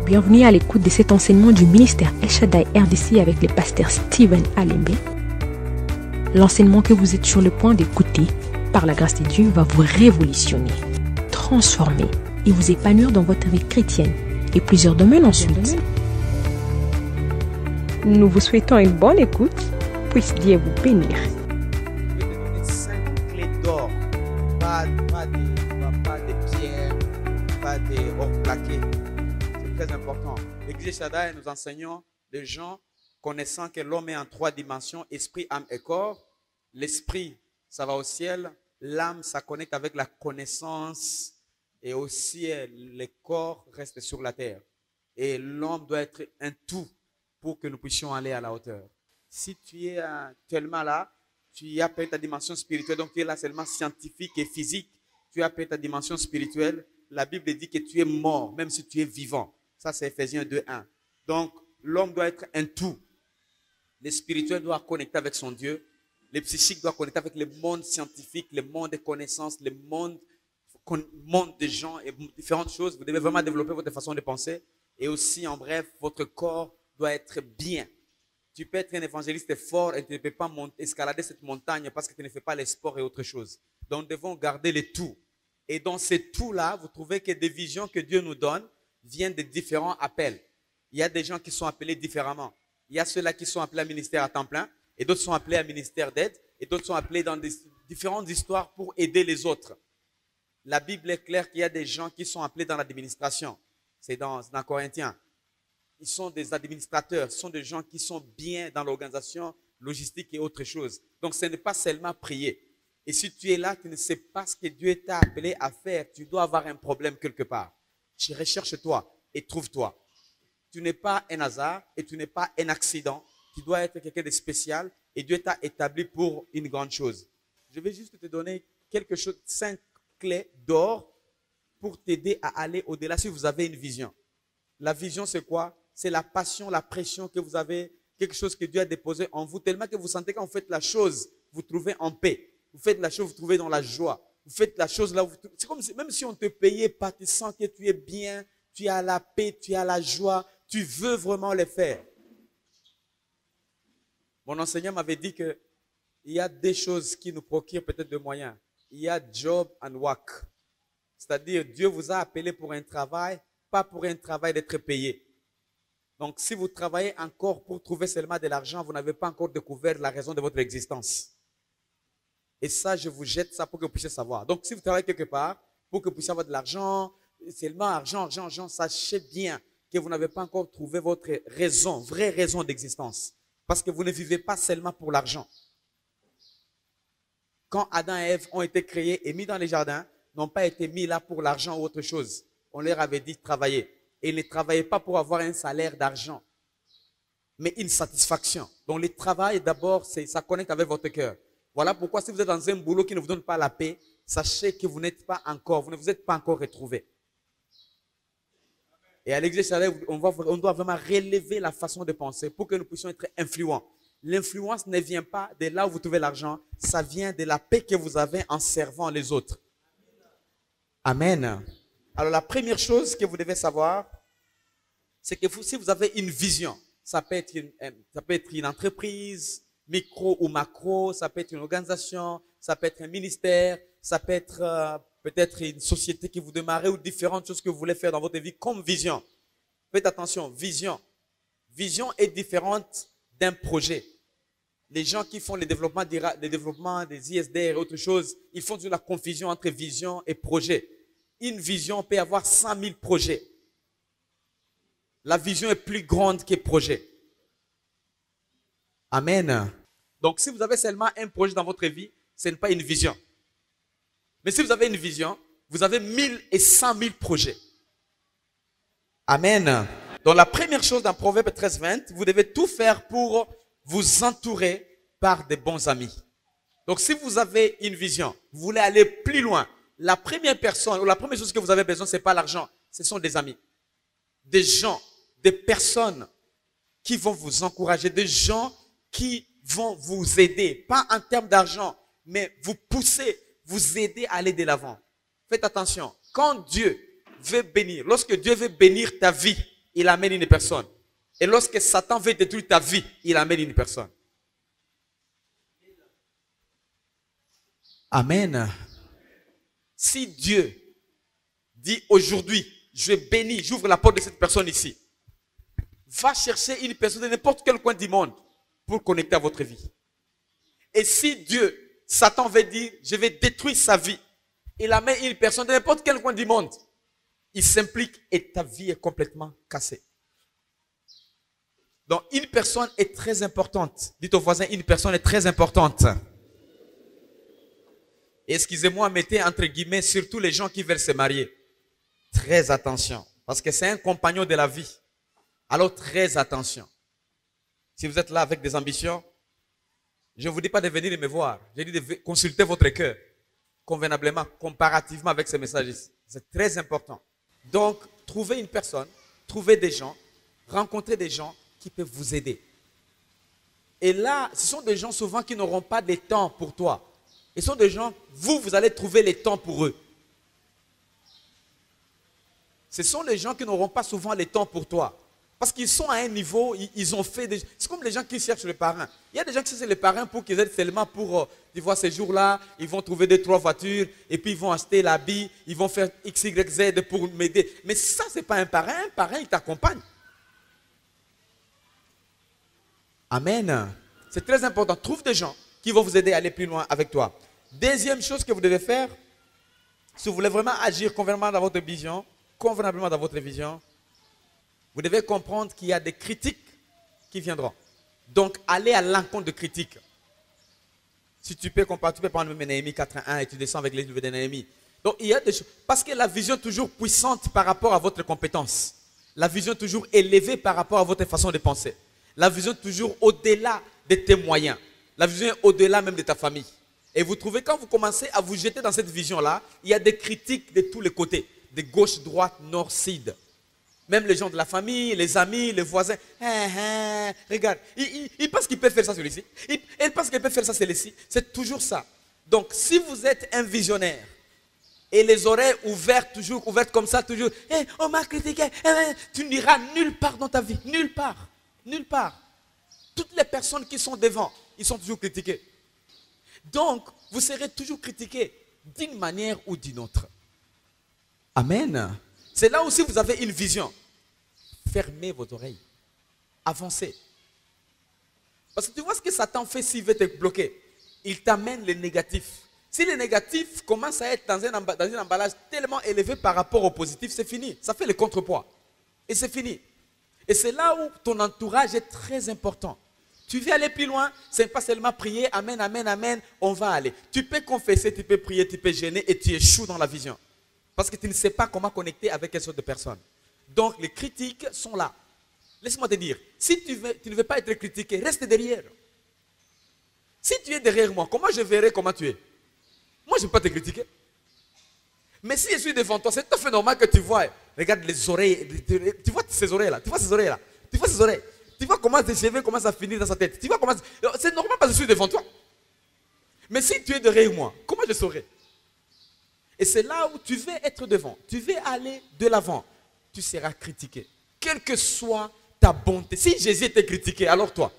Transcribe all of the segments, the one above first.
Bienvenue à l'écoute de cet enseignement du ministère El Shaddai RDC avec le pasteur Steven Alembe. L'enseignement que vous êtes sur le point d'écouter, par la grâce de Dieu, va vous révolutionner, transformer et vous épanouir dans votre vie chrétienne et plusieurs domaines ensuite. Nous vous souhaitons une bonne écoute. Puisse Dieu vous bénir. Je vais te donner 5 clés d'or, pas de pierre, pas de or plaqué. C'est très important. L'Église Shaddai, nous enseignons les gens connaissant que l'homme est en 3 dimensions, esprit, âme et corps. L'esprit, ça va au ciel. L'âme, ça connecte avec la connaissance. Et aussi, le corps reste sur la terre. Et l'homme doit être un tout pour que nous puissions aller à la hauteur. Si tu es actuellement là, tu as perdu ta dimension spirituelle, donc tu es là seulement scientifique et physique, tu as perdu ta dimension spirituelle. La Bible dit que tu es mort, même si tu es vivant. Ça, c'est Ephésiens 2:1. Donc, l'homme doit être un tout. Le spirituel doit connecter avec son Dieu. Le psychique doit connecter avec le monde scientifique, le monde des connaissances, le monde des gens et différentes choses. Vous devez vraiment développer votre façon de penser. Et aussi, en bref, votre corps doit être bien. Tu peux être un évangéliste fort et tu ne peux pas escalader cette montagne parce que tu ne fais pas les sports et autre chose. Donc, nous devons garder les tout. Et dans ces tout-là, vous trouvez que des visions que Dieu nous donne viennent de différents appels. Il y a des gens qui sont appelés différemment. Il y a ceux-là qui sont appelés à ministère à temps plein et d'autres sont appelés à ministère d'aide et d'autres sont appelés dans des différentes histoires pour aider les autres. La Bible est claire qu'il y a des gens qui sont appelés dans l'administration. C'est dans Corinthiens. Ils sont des administrateurs, ce sont des gens qui sont bien dans l'organisation logistique et autre chose. Donc, ce n'est pas seulement prier. Et si tu es là, tu ne sais pas ce que Dieu t'a appelé à faire, tu dois avoir un problème quelque part. Tu recherches-toi et trouve-toi. Tu n'es pas un hasard et tu n'es pas un accident. Tu dois être quelqu'un de spécial et Dieu t'a établi pour une grande chose. Je vais juste te donner quelque chose, 5 clés d'or pour t'aider à aller au-delà si vous avez une vision. La vision, c'est quoi? C'est la passion, la pression que vous avez, quelque chose que Dieu a déposé en vous, tellement que vous sentez quand vous faites la chose, vous trouvez en paix. Vous faites la chose, vous trouvez dans la joie. Vous faites la chose là, c'est comme si, même si on ne te payait pas, tu sens que tu es bien, tu as la paix, tu as la joie, tu veux vraiment le faire. Mon enseignant m'avait dit qu'il y a des choses qui nous procurent peut-être de moyens. Il y a job and work. C'est-à-dire, Dieu vous a appelé pour un travail, pas pour un travail d'être payé. Donc, si vous travaillez encore pour trouver seulement de l'argent, vous n'avez pas encore découvert la raison de votre existence. Et ça, je vous jette ça pour que vous puissiez savoir. Donc, si vous travaillez quelque part, pour que vous puissiez avoir de l'argent, seulement argent, sachez bien que vous n'avez pas encore trouvé votre raison, vraie raison d'existence. Parce que vous ne vivez pas seulement pour l'argent. Quand Adam et Ève ont été créés et mis dans les jardins, n'ont pas été mis là pour l'argent ou autre chose. On leur avait dit travailler. Et ils ne travaillaient pas pour avoir un salaire d'argent, mais une satisfaction. Donc, le travail, d'abord, ça connecte avec votre cœur. Voilà pourquoi, si vous êtes dans un boulot qui ne vous donne pas la paix, sachez que vous n'êtes pas encore, vous ne vous êtes pas encore retrouvé. Et à l'Église Shaddai, on doit vraiment relever la façon de penser pour que nous puissions être influents. L'influence ne vient pas de là où vous trouvez l'argent, ça vient de la paix que vous avez en servant les autres. Amen. Alors, la première chose que vous devez savoir, c'est que si vous avez une vision, ça peut être une entreprise, micro ou macro, ça peut être une organisation, ça peut être un ministère, ça peut être peut-être une société qui vous démarrez ou différentes choses que vous voulez faire dans votre vie comme vision. Faites attention, vision. Vision est différente d'un projet. Les gens qui font le développement des ISDR et autre chose, ils font de la confusion entre vision et projet. Une vision peut avoir 100 000 projets. La vision est plus grande que le projet. Amen. Donc, si vous avez seulement un projet dans votre vie, ce n'est pas une vision. Mais si vous avez une vision, vous avez 1000 et 100 000 projets. Amen. Donc, la première chose dans Proverbe 13:20, vous devez tout faire pour vous entourer par des bons amis. Donc, si vous avez une vision, vous voulez aller plus loin, la première personne ou la première chose que vous avez besoin, ce n'est pas l'argent, ce sont des amis. Des gens, des personnes qui vont vous encourager, des gens qui vont vous aider, pas en termes d'argent, mais vous pousser, vous aider à aller de l'avant. Faites attention, quand Dieu veut bénir, lorsque Dieu veut bénir ta vie, il amène une personne. Et lorsque Satan veut détruire ta vie, il amène une personne. Amen. Si Dieu dit aujourd'hui, je bénis, j'ouvre la porte de cette personne ici, va chercher une personne de n'importe quel coin du monde pour connecter à votre vie. Et si Dieu, Satan veut dire, je vais détruire sa vie, il amène une personne de n'importe quel coin du monde, il s'implique et ta vie est complètement cassée. Donc une personne est très importante. Dites au voisin, une personne est très importante. Excusez-moi, mettez entre guillemets surtout les gens qui veulent se marier. Très attention, parce que c'est un compagnon de la vie. Alors très attention. Si vous êtes là avec des ambitions, je ne vous dis pas de venir me voir. Je dis de consulter votre cœur convenablement, comparativement avec ces messages. C'est très important. Donc, trouvez une personne, trouvez des gens, rencontrez des gens qui peuvent vous aider. Et là, ce sont des gens souvent qui n'auront pas de temps pour toi. Ce sont des gens, vous allez trouver les temps pour eux. Ce sont les gens qui n'auront pas souvent le temps pour toi. Parce qu'ils sont à un niveau, ils ont fait des... C'est comme les gens qui cherchent le parrain. Il y a des gens qui cherchent le parrain pour qu'ils aident seulement pour, tu vois, ces jours-là, ils vont trouver 2-3 voitures, et puis ils vont acheter l'habit, ils vont faire X, Y, Z pour m'aider. Mais ça, ce n'est pas un parrain, il t'accompagne. Amen. C'est très important. Trouve des gens qui vont vous aider à aller plus loin avec toi. Deuxième chose que vous devez faire, si vous voulez vraiment agir convenablement dans votre vision, vous devez comprendre qu'il y a des critiques qui viendront. Donc, allez à l'encontre de critiques. Si tu peux comparer, tu peux prendre même Néhémie 4.1 et tu descends avec les livres de Néhémie. Donc, il y a des choses. Parce que la vision est toujours puissante par rapport à votre compétence. La vision est toujours élevée par rapport à votre façon de penser. La vision est toujours au-delà de tes moyens. La vision est au-delà même de ta famille. Et vous trouvez, quand vous commencez à vous jeter dans cette vision-là, il y a des critiques de tous les côtés. De gauche, droite, nord, sud. Même les gens de la famille, les amis, les voisins. Regarde, ils pensent qu'ils peuvent faire ça celui-ci. Ils pensent qu'ils peuvent faire ça celui-ci. C'est toujours ça. Donc, si vous êtes un visionnaire et les oreilles ouvertes, toujours ouvertes comme ça, toujours, on m'a critiqué, tu n'iras nulle part dans ta vie. Nulle part. Nulle part. Toutes les personnes qui sont devant, ils sont toujours critiqués. Donc, vous serez toujours critiqués d'une manière ou d'une autre. Amen. C'est là aussi vous avez une vision. Fermez vos oreilles. Avancez. Parce que tu vois ce que Satan fait s'il veut te bloquer. Il t'amène le négatif. Si le négatif commence à être dans un emballage tellement élevé par rapport au positif, c'est fini. Ça fait le contrepoids. Et c'est fini. Et c'est là où ton entourage est très important. Tu veux aller plus loin, ce n'est pas seulement prier, amen, amen, amen, on va aller. Tu peux confesser, tu peux prier, tu peux gêner et tu échoues dans la vision. Parce que tu ne sais pas comment connecter avec quelle sorte de personne. Donc les critiques sont là. Laisse-moi te dire, si tu ne veux pas être critiqué, reste derrière. Si tu es derrière moi, comment je verrai comment tu es? Moi, je ne vais pas te critiquer. Mais si je suis devant toi, c'est tout à fait normal que tu vois. Regarde les oreilles. Tu vois ces oreilles-là. Tu vois ces oreilles-là. Tu vois ces oreilles. Tu vois comment tes cheveux commencent à finir dans sa tête. Tu vois comment... C'est normal parce que je suis devant toi. Mais si tu es derrière moi, comment je saurai? Et c'est là où tu veux être devant. Tu veux aller de l'avant. Tu seras critiqué. Quelle que soit ta bonté. Si Jésus était critiqué, alors toi.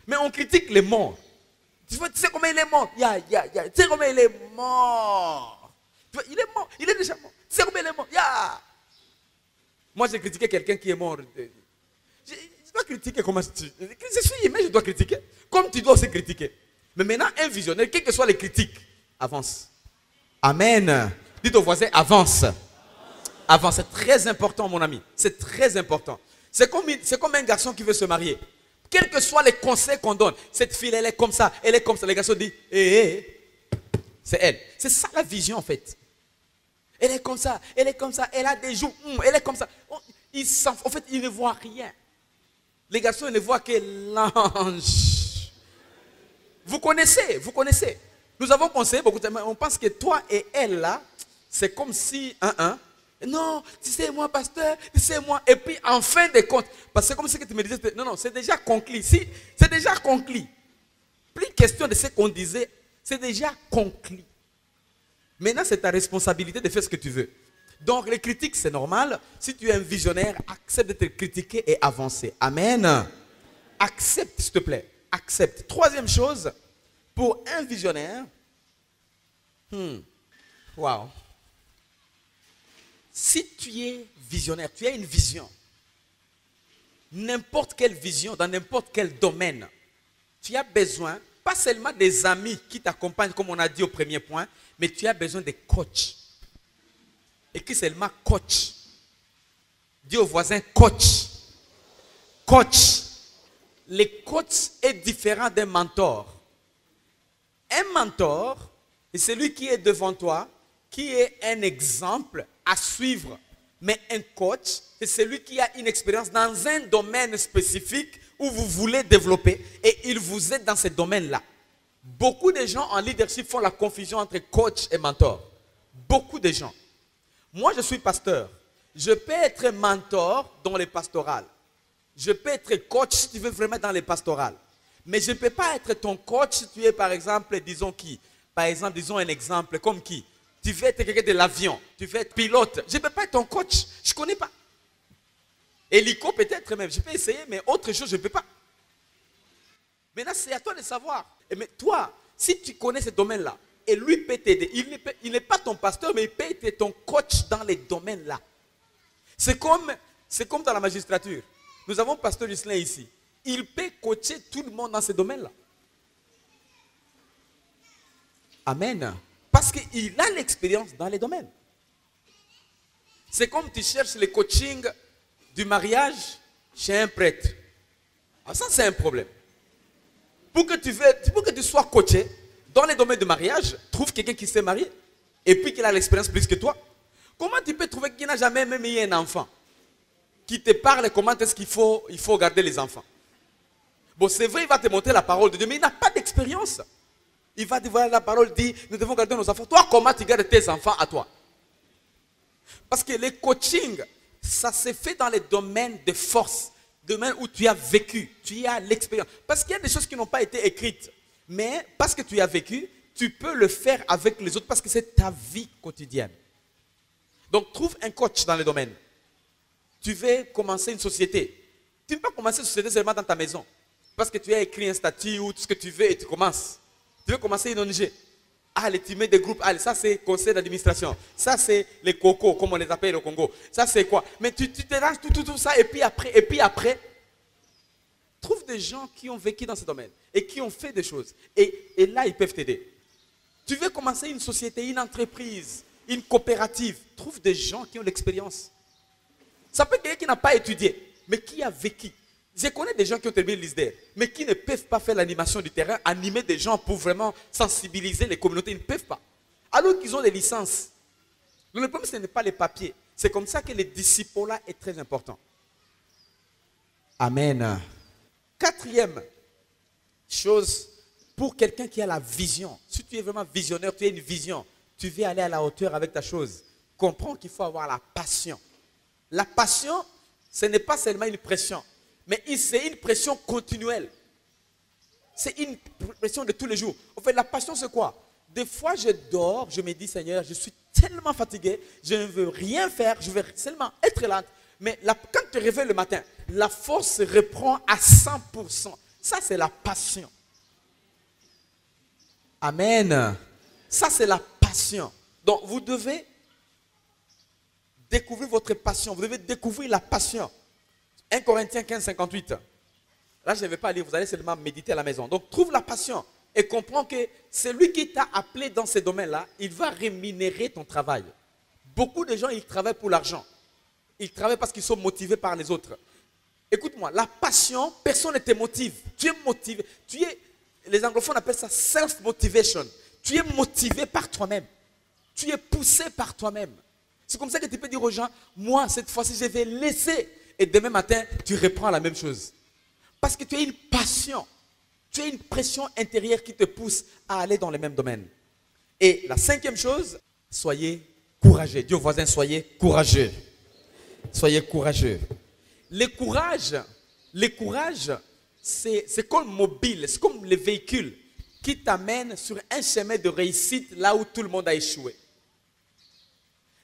Mais on critique les morts. Tu sais comment il est mort? Tu sais comment il est mort? Il est mort. Il est déjà mort. Tu sais comment il est mort? Moi, j'ai critiqué quelqu'un qui est mort. Je dois critiquer comment je suis humain, je dois critiquer. Comme tu dois aussi critiquer. Mais maintenant, un visionnaire, quelles que soient les critiques, avance. Amen. Dites au voisin, avance. Avance. C'est très important, mon ami. C'est très important. C'est comme un garçon qui veut se marier. Quels que soient les conseils qu'on donne, cette fille, elle est comme ça, elle est comme ça. Les garçons disent, c'est elle. C'est ça la vision en fait. Elle est comme ça, elle a des joues, elle est comme ça. En fait, ils ne voient rien. Les garçons ils ne voient que l'ange. Vous connaissez. Nous avons conseillé beaucoup de temps. On pense que toi et elle là, c'est comme si non, tu sais moi pasteur, tu sais moi. Et puis en fin de compte, parce que comme ce que tu me disais, non, c'est déjà conclu. Si, c'est déjà conclu. Plus question de ce qu'on disait, c'est déjà conclu. Maintenant, c'est ta responsabilité de faire ce que tu veux. Donc les critiques, c'est normal. Si tu es un visionnaire, accepte d'être critiqué et avancer. Amen. Accepte, s'il te plaît. Accepte. Troisième chose, pour un visionnaire, wow. Si tu es visionnaire, tu as une vision, n'importe quelle vision, dans n'importe quel domaine, tu as besoin, pas seulement des amis qui t'accompagnent, comme on a dit au premier point, mais tu as besoin des coachs. Et qui seulement coach. Dis au voisin coach. Coach. Les coachs est différent d'un mentor. Un mentor, c'est celui qui est devant toi, qui est un exemple à suivre. Mais un coach, c'est celui qui a une expérience dans un domaine spécifique où vous voulez développer et il vous aide dans ce domaine-là. Beaucoup de gens en leadership font la confusion entre coach et mentor. Beaucoup de gens. Moi, je suis pasteur. Je peux être mentor dans les pastorales. Je peux être coach si tu veux vraiment dans les pastorales. Mais je ne peux pas être ton coach si tu es, par exemple, disons qui? Par exemple, disons un exemple, comme qui? Tu veux être quelqu'un de l'avion, tu veux être pilote. Je ne peux pas être ton coach, je ne connais pas. Hélico peut-être même, je peux essayer, mais autre chose, je ne peux pas. Maintenant, c'est à toi de savoir. Mais toi, si tu connais ce domaine-là, et lui peut t'aider, il n'est pas ton pasteur, mais il peut être ton coach dans les domaines-là. C'est comme dans la magistrature. Nous avons pasteur Gislain ici. Il peut coacher tout le monde dans ce domaine-là. Amen. Parce qu'il a l'expérience dans les domaines. C'est comme tu cherches le coaching du mariage chez un prêtre. Alors ça, c'est un problème. Pour que tu sois coaché dans les domaines de mariage, trouve quelqu'un qui s'est marié et puis qui a l'expérience plus que toi. Comment tu peux trouver qu'il n'a jamais même eu un enfant qui te parle comment est-ce qu'il faut garder les enfants? Bon, c'est vrai, il va te montrer la parole de Dieu, mais il n'a pas d'expérience. Il va te voir la parole dit, nous devons garder nos enfants. Toi, comment tu gardes tes enfants à toi? Parce que le coaching, ça se fait dans les domaines de force, domaines où tu as vécu, tu as l'expérience. Parce qu'il y a des choses qui n'ont pas été écrites, mais parce que tu as vécu, tu peux le faire avec les autres parce que c'est ta vie quotidienne. Donc, trouve un coach dans le domaine. Tu veux commencer une société. Tu ne peux pas commencer une société seulement dans ta maison. Parce que tu as écrit un statut ou tout ce que tu veux et tu commences. Tu veux commencer une ONG. Allez, tu mets des groupes. Allez, ça c'est conseil d'administration. Ça c'est les cocos, comme on les appelle au Congo. Ça c'est quoi? Mais tu te lances tout ça et puis après, trouve des gens qui ont vécu dans ce domaine et qui ont fait des choses. Et là, ils peuvent t'aider. Tu veux commencer une société, une entreprise, une coopérative. Trouve des gens qui ont l'expérience. Ça peut être quelqu'un qui n'a pas étudié, mais qui a vécu. Je connais des gens qui ont terminé l'ISDER, mais qui ne peuvent pas faire l'animation du terrain, animer des gens pour vraiment sensibiliser les communautés. Ils ne peuvent pas. Alors qu'ils ont des licences. Donc le problème, ce n'est pas les papiers. C'est comme ça que le disciple-là est très important. Amen. Quatrième chose, pour quelqu'un qui a la vision. Si tu es vraiment visionnaire, tu as une vision. Tu veux aller à la hauteur avec ta chose. Comprends qu'il faut avoir la passion. La passion, ce n'est pas seulement une pression. Mais c'est une pression continuelle. C'est une pression de tous les jours. En fait, la passion, c'est quoi? Des fois, je dors, je me dis, Seigneur, je suis tellement fatigué, je ne veux rien faire, je veux seulement être là. Mais quand tu te réveilles le matin, la force se reprend à 100%. Ça, c'est la passion. Amen. Ça, c'est la passion. Donc, vous devez découvrir votre passion. Vous devez découvrir la passion. 1 Corinthiens 15, 58. Là, je ne vais pas lire, vous allez seulement méditer à la maison. Donc, trouve la passion et comprends que celui qui t'a appelé dans ces domaines-là, il va rémunérer ton travail. Beaucoup de gens, ils travaillent pour l'argent. Ils travaillent parce qu'ils sont motivés par les autres. Écoute-moi, la passion, personne ne te motive. Tu es motivé. Les anglophones appellent ça self-motivation. Tu es motivé par toi-même. Tu es poussé par toi-même. C'est comme ça que tu peux dire aux gens, moi, cette fois-ci, je vais laisser. Et demain matin, tu reprends la même chose. Parce que tu as une passion. Tu as une pression intérieure qui te pousse à aller dans le même domaine. Et la cinquième chose, soyez courageux. Dis au voisin, soyez courageux. Soyez courageux. Le courage, c'est comme mobile, c'est comme le véhicule qui t'amène sur un chemin de réussite là où tout le monde a échoué.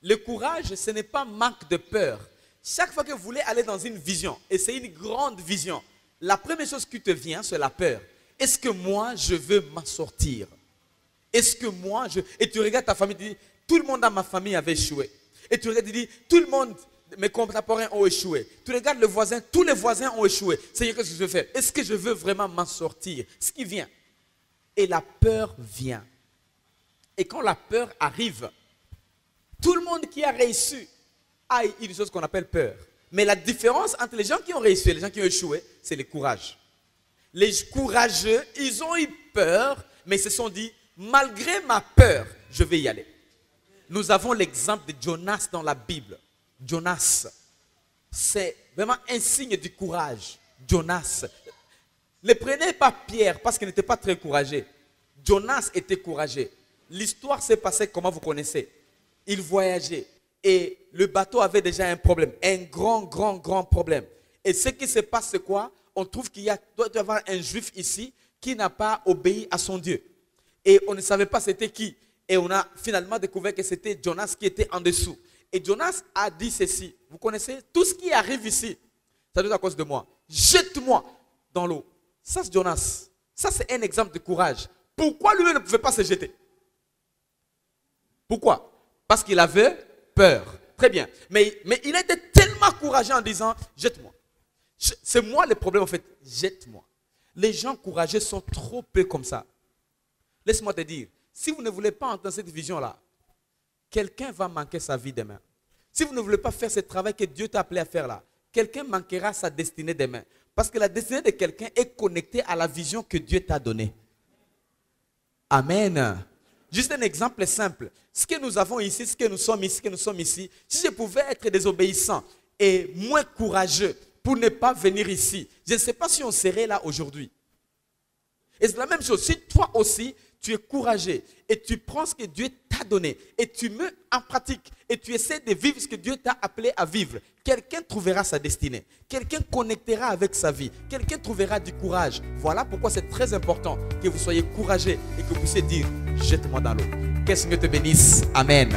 Le courage, ce n'est pas manque de peur. Chaque fois que vous voulez aller dans une vision, et c'est une grande vision, la première chose qui te vient, c'est la peur. Est-ce que moi, je veux m'en sortir? Est-ce que moi, Et tu regardes ta famille, tu dis, tout le monde dans ma famille avait échoué. Et tu regardes, tu dis, tout le monde, mes contemporains ont échoué. Tu regardes le voisin, tous les voisins ont échoué. Seigneur, qu'est-ce que je veux faire? Est-ce que je veux vraiment m'en sortir? Ce qui vient. Et la peur vient. Et quand la peur arrive, tout le monde qui a réussi a une chose qu'on appelle peur. Mais la différence entre les gens qui ont réussi et les gens qui ont échoué, c'est le courage. Les courageux, ils ont eu peur, mais ils se sont dit, malgré ma peur, je vais y aller. Nous avons l'exemple de Jonas dans la Bible. Jonas, c'est vraiment un signe du courage. Jonas. Ne prenez pas Pierre parce qu'il n'était pas très courageux. Jonas était courageux. L'histoire s'est passée comment vous connaissez. Il voyageait et le bateau avait déjà un problème. Un grand problème. Et ce qui se passe, c'est quoi? On trouve qu'il doit y avoir un juif ici qui n'a pas obéi à son Dieu. Et on ne savait pas c'était qui. Et on a finalement découvert que c'était Jonas qui était en dessous. Et Jonas a dit ceci. Vous connaissez? Tout ce qui arrive ici, ça doit être à cause de moi. Jette-moi dans l'eau. Ça, c'est Jonas. Ça, c'est un exemple de courage. Pourquoi lui ne pouvait pas se jeter? Pourquoi? Parce qu'il avait peur. Très bien. Mais il était tellement courageux en disant, jette-moi. C'est moi le problème en fait. Jette-moi. Les gens courageux sont trop peu comme ça. Laisse-moi te dire, si vous ne voulez pas entendre cette vision-là, quelqu'un va manquer sa vie demain. Si vous ne voulez pas faire ce travail que Dieu t'a appelé à faire là, quelqu'un manquera sa destinée demain. Parce que la destinée de quelqu'un est connectée à la vision que Dieu t'a donnée. Amen. Juste un exemple simple. Ce que nous avons ici, ce que nous sommes ici, si je pouvais être désobéissant et moins courageux pour ne pas venir ici, je ne sais pas si on serait là aujourd'hui. Et c'est la même chose. Si toi aussi, tu es courageux et tu prends ce que Dieu t'a donné et tu mets en pratique et tu essaies de vivre ce que Dieu t'a appelé à vivre, quelqu'un trouvera sa destinée. Quelqu'un connectera avec sa vie. Quelqu'un trouvera du courage. Voilà pourquoi c'est très important que vous soyez courageux et que vous puissiez dire, jette-moi dans l'eau. Que le Seigneur te bénisse. Amen.